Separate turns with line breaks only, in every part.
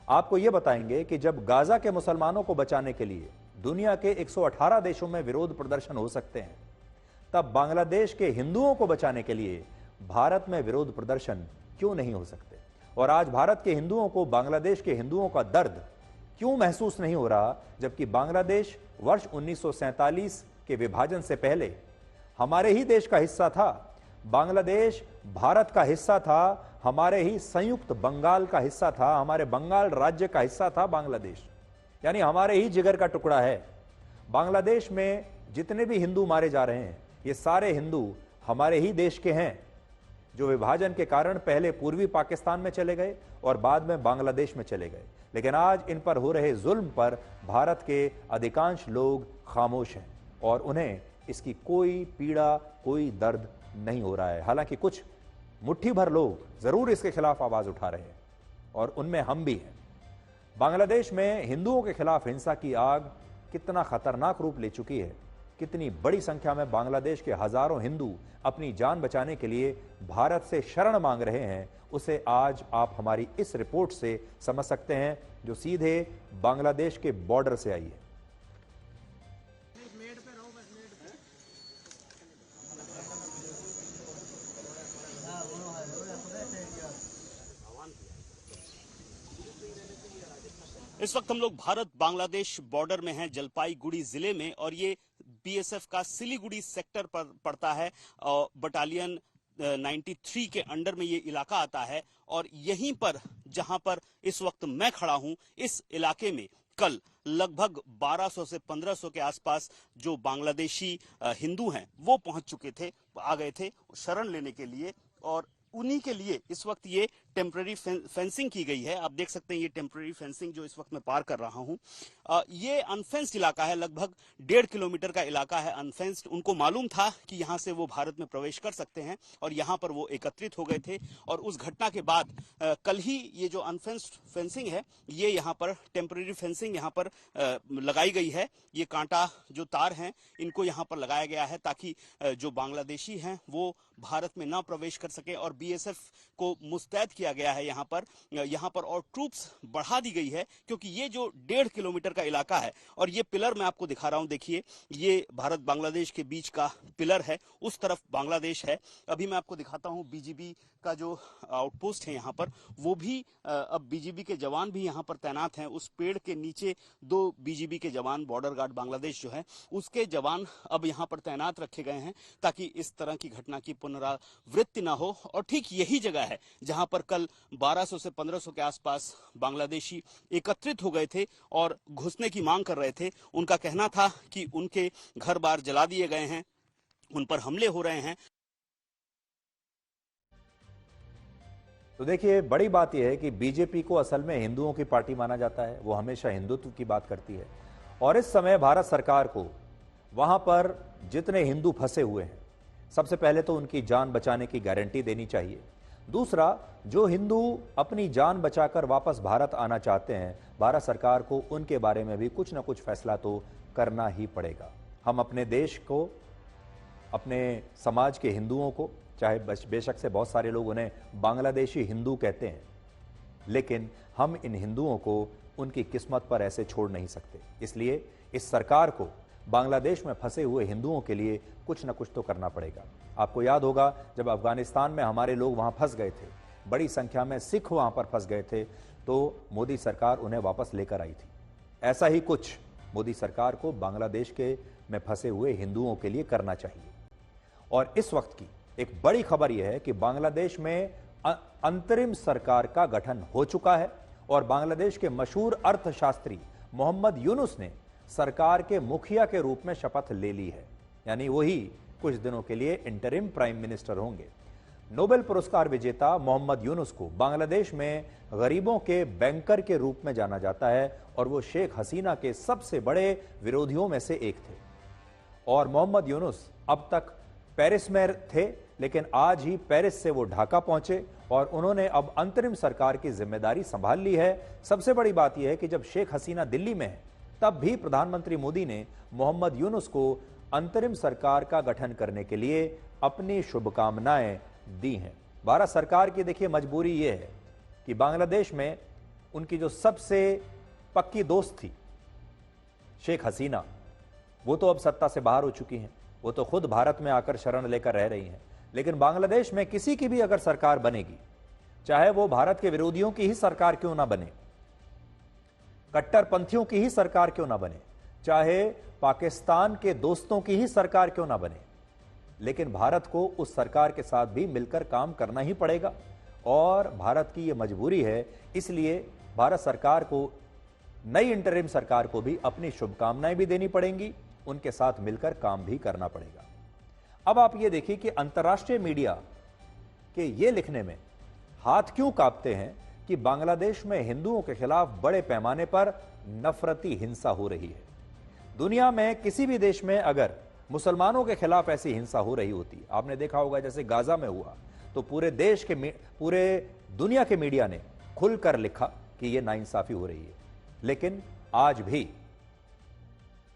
आपको यह बताएंगे कि जब गाजा के मुसलमानों को बचाने के लिए दुनिया के 118 देशों में विरोध प्रदर्शन हो सकते हैं, तब बांग्लादेश के हिंदुओं को बचाने के लिए भारत में विरोध प्रदर्शन क्यों नहीं हो सकते। और आज भारत के हिंदुओं को बांग्लादेश के हिंदुओं का दर्द क्यों महसूस नहीं हो रहा, जबकि बांग्लादेश वर्ष 1947 के विभाजन से पहले हमारे ही देश का हिस्सा था। बांग्लादेश भारत का हिस्सा था, हमारे ही संयुक्त बंगाल का हिस्सा था, हमारे बंगाल राज्य का हिस्सा था बांग्लादेश, यानी हमारे ही जिगर का टुकड़ा है। बांग्लादेश में जितने भी हिंदू मारे जा रहे हैं, ये सारे हिंदू हमारे ही देश के हैं, जो विभाजन के कारण पहले पूर्वी पाकिस्तान में चले गए और बाद में बांग्लादेश में चले गए। लेकिन आज इन पर हो रहे जुल्म पर भारत के अधिकांश लोग खामोश हैं और उन्हें इसकी कोई पीड़ा, कोई दर्द नहीं हो रहा है। हालांकि कुछ मुट्ठी भर लोग जरूर इसके खिलाफ आवाज उठा रहे हैं और उनमें हम भी हैं। बांग्लादेश में हिंदुओं के खिलाफ हिंसा की आग कितना खतरनाक रूप ले चुकी है, कितनी बड़ी संख्या में बांग्लादेश के हजारों हिंदू अपनी जान बचाने के लिए भारत से शरण मांग रहे हैं, उसे आज आप हमारी इस रिपोर्ट से समझ सकते हैं, जो सीधे बांग्लादेश के बॉर्डर से आई है।
इस वक्त हम लोग भारत बांग्लादेश बॉर्डर में हैं, जलपाईगुड़ी जिले में, और ये बीएसएफ का सिलीगुड़ी सेक्टर पर पड़ता है और बटालियन 93 के अंडर में ये इलाका आता है। और यहीं पर जहां पर इस वक्त मैं खड़ा हूं, इस इलाके में कल लगभग 1200 से 1500 के आसपास जो बांग्लादेशी हिंदू हैं वो पहुंच चुके थे, आ गए थे शरण लेने के लिए। और उन्हीं के लिए इस वक्त ये टेम्पररी फेंसिंग की गई है। आप देख सकते हैं ये टेम्पररी फेंसिंग जो इस वक्त मैं पार कर रहा हूं, ये अनफेंस्ड इलाका है, लगभग 1.5 किलोमीटर का इलाका है अनफेंस्ड। उनको मालूम था कि यहां से वो भारत में प्रवेश कर सकते हैं और यहां पर वो एकत्रित हो गए थे। और उस घटना के बाद कल ही ये जो अनफेंस्ड फेंसिंग है, ये यहाँ पर टेम्पररी फेंसिंग यहाँ पर लगाई गई है। ये कांटा जो तार हैं इनको यहाँ पर लगाया गया है ताकि जो बांग्लादेशी हैं वो भारत में ना प्रवेश कर सके। और बीएसएफ को मुस्तैद किया गया है यहाँ पर और ट्रूप्स बढ़ा दी गई है, क्योंकि ये जो 1.5 किलोमीटर का इलाका है। और ये पिलर मैं आपको दिखा रहा हूं, देखिए ये भारत बांग्लादेश के बीच का पिलर है, उस तरफ बांग्लादेश है। अभी मैं आपको दिखाता हूं बीजीबी का जो आउटपोस्ट है यहाँ पर, वो भी अब बीजीबी के जवान भी यहाँ पर तैनात हैं। उस पेड़ के नीचे 2 बीजीबी के जवान, बॉर्डर गार्ड बांग्लादेश जो है उसके जवान अब यहाँ पर तैनात रखे गए हैं ताकि इस तरह की घटना की पुनरावृत्ति ना हो। और ठीक यही जगह है जहां पर कल 1200 से 1500 के आसपास बांग्लादेशी एकत्रित हो गए थे और घुसने की मांग कर रहे थे। उनका कहना था कि उनके घर बार जला दिए गए हैं, उन पर हमले हो रहे हैं।
तो देखिए, बड़ी बात यह है कि बीजेपी को असल में हिंदुओं की पार्टी माना जाता है, वो हमेशा हिंदुत्व की बात करती है। और इस समय भारत सरकार को वहां पर जितने हिंदू फंसे हुए हैं, सबसे पहले तो उनकी जान बचाने की गारंटी देनी चाहिए। दूसरा, जो हिंदू अपनी जान बचाकर वापस भारत आना चाहते हैं, भारत सरकार को उनके बारे में भी कुछ ना कुछ फैसला तो करना ही पड़ेगा। हम अपने देश को, अपने समाज के हिंदुओं को, चाहे बेशक से बहुत सारे लोग उन्हें बांग्लादेशी हिंदू कहते हैं, लेकिन हम इन हिंदुओं को उनकी किस्मत पर ऐसे छोड़ नहीं सकते। इसलिए इस सरकार को बांग्लादेश में फंसे हुए हिंदुओं के लिए कुछ न कुछ तो करना पड़ेगा। आपको याद होगा, जब अफगानिस्तान में हमारे लोग वहां फंस गए थे, बड़ी संख्या में सिख वहां पर फंस गए थे, तो मोदी सरकार उन्हें वापस लेकर आई थी। ऐसा ही कुछ मोदी सरकार को बांग्लादेश के में फंसे हुए हिंदुओं के लिए करना चाहिए। और इस वक्त की एक बड़ी खबर यह है कि बांग्लादेश में अंतरिम सरकार का गठन हो चुका है और बांग्लादेश के मशहूर अर्थशास्त्री मोहम्मद यूनुस ने सरकार के मुखिया के रूप में शपथ ले ली है, यानी वही कुछ दिनों के लिए इंटरिम प्राइम मिनिस्टर होंगे। नोबेल पुरस्कार विजेता मोहम्मद यूनुस को बांग्लादेश में गरीबों के बैंकर के रूप में जाना जाता है और वो शेख हसीना के सबसे बड़े विरोधियों में से एक थे। और मोहम्मद यूनुस अब तक पेरिस में थे, लेकिन आज ही पेरिस से वो ढाका पहुंचे और उन्होंने अब अंतरिम सरकार की जिम्मेदारी संभाल ली है। सबसे बड़ी बात यह है कि जब शेख हसीना दिल्ली में है, तब भी प्रधानमंत्री मोदी ने मोहम्मद यूनुस को अंतरिम सरकार का गठन करने के लिए अपनी शुभकामनाएं दी हैं। भारत सरकार की देखिए मजबूरी यह है कि बांग्लादेश में उनकी जो सबसे पक्की दोस्त थी शेख हसीना, वो तो अब सत्ता से बाहर हो चुकी हैं। वो तो खुद भारत में आकर शरण लेकर रह रही हैं। लेकिन बांग्लादेश में किसी की भी अगर सरकार बनेगी, चाहे वो भारत के विरोधियों की ही सरकार क्यों ना बने, कट्टरपंथियों की ही सरकार क्यों ना बने, चाहे पाकिस्तान के दोस्तों की ही सरकार क्यों ना बने, लेकिन भारत को उस सरकार के साथ भी मिलकर काम करना ही पड़ेगा। और भारत की यह मजबूरी है, इसलिए भारत सरकार को, नई इंटरिम सरकार को भी अपनी शुभकामनाएं भी देनी पड़ेंगी, उनके साथ मिलकर काम भी करना पड़ेगा। अब आप ये देखिए कि अंतर्राष्ट्रीय मीडिया के ये लिखने में हाथ क्यों कांपते हैं कि बांग्लादेश में हिंदुओं के खिलाफ बड़े पैमाने पर नफरती हिंसा हो रही है। दुनिया में किसी भी देश में अगर मुसलमानों के खिलाफ ऐसी हिंसा हो रही होती, आपने देखा होगा जैसे गाजा में हुआ, तो पूरे दुनिया के मीडिया ने खुलकर लिखा कि यह नाइंसाफी हो रही है। लेकिन आज भी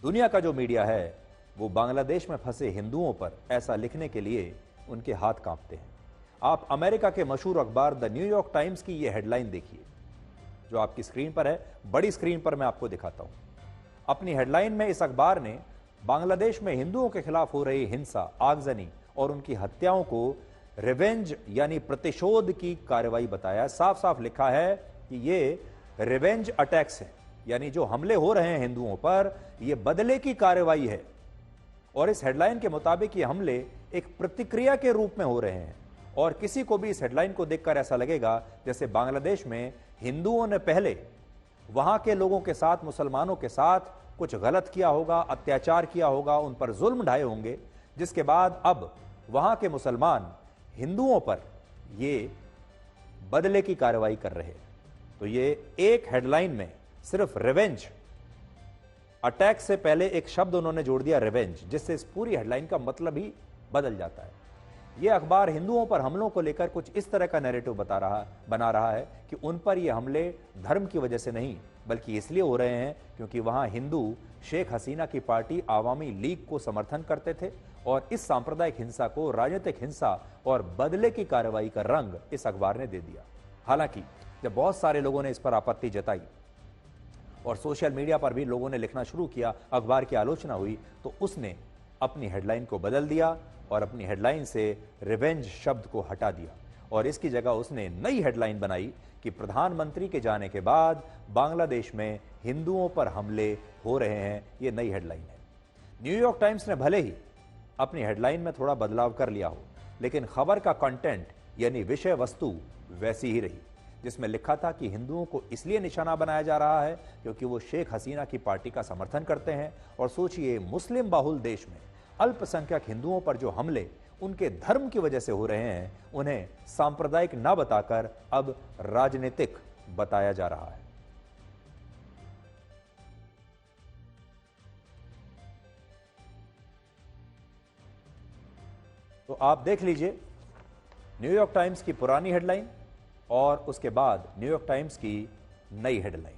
दुनिया का जो मीडिया है वो बांग्लादेश में फंसे हिंदुओं पर ऐसा लिखने के लिए उनके हाथ कांपते हैं। आप अमेरिका के मशहूर अखबार द न्यूयॉर्क टाइम्स की यह हेडलाइन देखिए, जो आपकी स्क्रीन पर है, बड़ी स्क्रीन पर मैं आपको दिखाता हूं। अपनी हेडलाइन में इस अखबार ने बांग्लादेश में हिंदुओं के खिलाफ हो रही हिंसा, आगजनी और उनकी हत्याओं को रिवेंज यानी प्रतिशोध की कार्रवाई बताया। साफ साफ लिखा है कि ये रिवेंज अटैक्स है, यानी जो हमले हो रहे हैं हिंदुओं पर, यह बदले की कार्रवाई है। और इस हेडलाइन के मुताबिक ये हमले एक प्रतिक्रिया के रूप में हो रहे हैं। और किसी को भी इस हेडलाइन को देखकर ऐसा लगेगा जैसे बांग्लादेश में हिंदुओं ने पहले वहां के लोगों के साथ, मुसलमानों के साथ कुछ गलत किया होगा, अत्याचार किया होगा, उन पर जुल्म ढाए होंगे, जिसके बाद अब वहां के मुसलमान हिंदुओं पर ये बदले की कार्रवाई कर रहे हैं। तो ये एक हेडलाइन में सिर्फ रिवेंज अटैक से पहले एक शब्द उन्होंने जोड़ दिया रिवेंज, जिससे इस पूरी हेडलाइन का मतलब ही बदल जाता है। यह अखबार हिंदुओं पर हमलों को लेकर कुछ इस तरह का नैरेटिव बना रहा है कि उन पर यह हमले धर्म की वजह से नहीं, बल्कि इसलिए हो रहे हैं क्योंकि वहां हिंदू शेख हसीना की पार्टी आवामी लीग को समर्थन करते थे। और इस सांप्रदायिक हिंसा को राजनीतिक हिंसा और बदले की कार्रवाई का रंग इस अखबार ने दे दिया। हालांकि जब बहुत सारे लोगों ने इस पर आपत्ति जताई और सोशल मीडिया पर भी लोगों ने लिखना शुरू किया, अखबार की आलोचना हुई, तो उसने अपनी हेडलाइन को बदल दिया और अपनी हेडलाइन से रिवेंज शब्द को हटा दिया और इसकी जगह उसने नई हेडलाइन बनाई कि प्रधानमंत्री के जाने के बाद बांग्लादेश में हिंदुओं पर हमले हो रहे हैं। यह नई हेडलाइन है। न्यूयॉर्क टाइम्स ने भले ही अपनी हेडलाइन में थोड़ा बदलाव कर लिया हो, लेकिन खबर का कंटेंट यानी विषय वस्तु वैसी ही रही, जिसमें लिखा था कि हिंदुओं को इसलिए निशाना बनाया जा रहा है क्योंकि वो शेख हसीना की पार्टी का समर्थन करते हैं। और सोचिए, मुस्लिम बाहुल देश में अल्पसंख्यक हिंदुओं पर जो हमले उनके धर्म की वजह से हो रहे हैं, उन्हें सांप्रदायिक ना बताकर अब राजनीतिक बताया जा रहा है। तो आप देख लीजिए न्यूयॉर्क टाइम्स की पुरानी हेडलाइन और उसके बाद न्यूयॉर्क टाइम्स की नई हेडलाइन।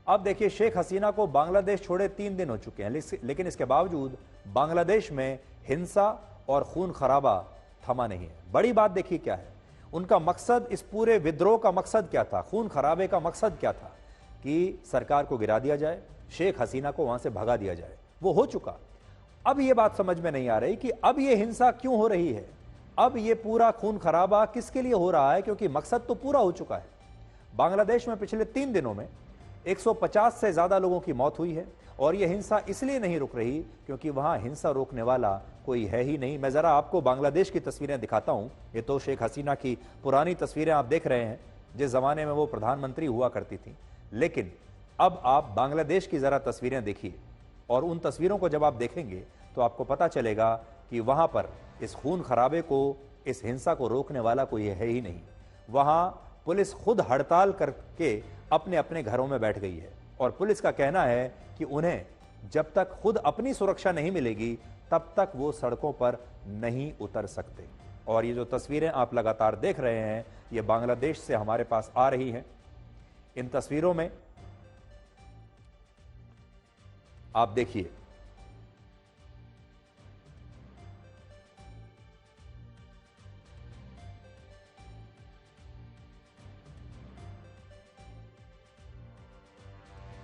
अब देखिए, शेख हसीना को बांग्लादेश छोड़े 3 दिन हो चुके हैं, लेकिन इसके बावजूद बांग्लादेश में हिंसा और खून खराबा थमा नहीं है। बड़ी बात देखिए क्या है, उनका मकसद, इस पूरे विद्रोह का मकसद क्या था, खून खराबे का मकसद क्या था कि सरकार को गिरा दिया जाए, शेख हसीना को वहां से भगा दिया जाए। वो हो चुका। अब यह बात समझ में नहीं आ रही कि अब यह हिंसा क्यों हो रही है, अब यह पूरा खून खराबा किसके लिए हो रहा है, क्योंकि मकसद तो पूरा हो चुका है। बांग्लादेश में पिछले 3 दिनों में 150 से ज्यादा लोगों की मौत हुई है और यह हिंसा इसलिए नहीं रुक रही क्योंकि वहां हिंसा रोकने वाला कोई है ही नहीं। मैं जरा आपको बांग्लादेश की तस्वीरें दिखाता हूं। ये तो शेख हसीना की पुरानी तस्वीरें आप देख रहे हैं, जिस जमाने में वो प्रधानमंत्री हुआ करती थी। लेकिन अब आप बांग्लादेश की जरा तस्वीरें देखिए और उन तस्वीरों को जब आप देखेंगे तो आपको पता चलेगा कि वहां पर इस खून खराबे को, इस हिंसा को रोकने वाला कोई है ही नहीं। वहां पुलिस खुद हड़ताल करके अपने अपने घरों में बैठ गई है और पुलिस का कहना है कि उन्हें जब तक खुद अपनी सुरक्षा नहीं मिलेगी तब तक वो सड़कों पर नहीं उतर सकते। और ये जो तस्वीरें आप लगातार देख रहे हैं, ये बांग्लादेश से हमारे पास आ रही हैं। इन तस्वीरों में आप देखिए